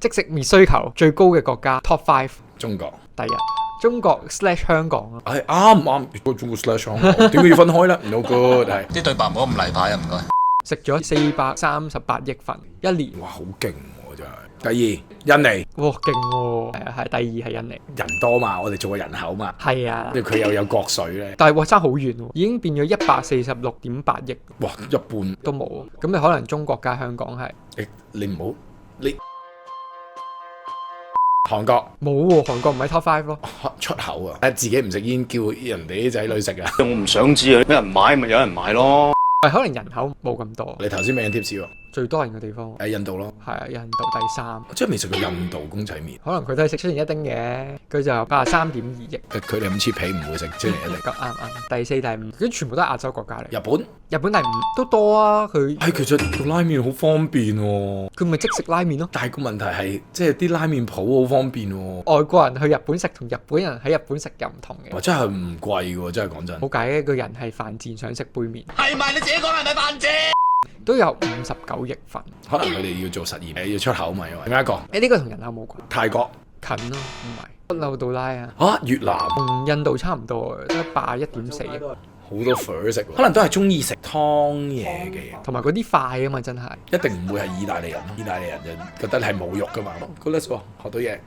即食麵需求最高嘅國家 Top 5，中國第一，中國/香港啊。係啱，中國/香港點解要分開咧？No good，係啲對白唔好咁例牌啊，唔該。食咗438億份一年，哇，好勁喎真係。第二，印尼哇勁喎，係啊係，第二係印尼，人多嘛，我哋做個人口嘛，係啊，跟住佢又有國粹咧，但係哇爭好遠喎，已經變咗146.8億哇一半。都冇，咁你可能中國加香港係你唔好你韓國冇喎，韓國唔係 Top 5咯，出口啊，自己唔食煙，叫人哋啲仔女食啊。我唔想知啊，有人買咪有人買咯。可能人口冇咁多，你頭先俾緊貼士喎，最多人嘅地方喺印度咯，係啊，印度第三，真係未食過印度公仔麵。可能佢都係食出前一丁嘅，佢就83.2億，佢哋咁 cheap 皮唔會食出嚟一定。咁啱，第四第五，佢全部都係亞洲國家嚟，日本日本第五都多啊，佢其實做拉麵好方便喎，佢咪即食拉麵咯。但係個問題係即係啲拉麵鋪好方便喎。外國人去日本食同日本人喺日本食又唔同嘅，哇！真係唔貴喎，真係講真。冇計嘅，個人係犯賤想食杯麵，係咪你自己講係咪犯賤？都有59億份。可能佢哋要做實驗，要出口嘛，因為另一個呢個同人口冇關，泰國近咯，唔係北漏杜拉啊，越南同印度差唔多，得81.4億，好多粉食喎，可能都係中意食湯嘢嘅人，同埋嗰啲快啊嘛，真係。一定唔會係意大利人咯。意大利人就覺得係侮辱噶嘛。Good luck 喎，學到嘢。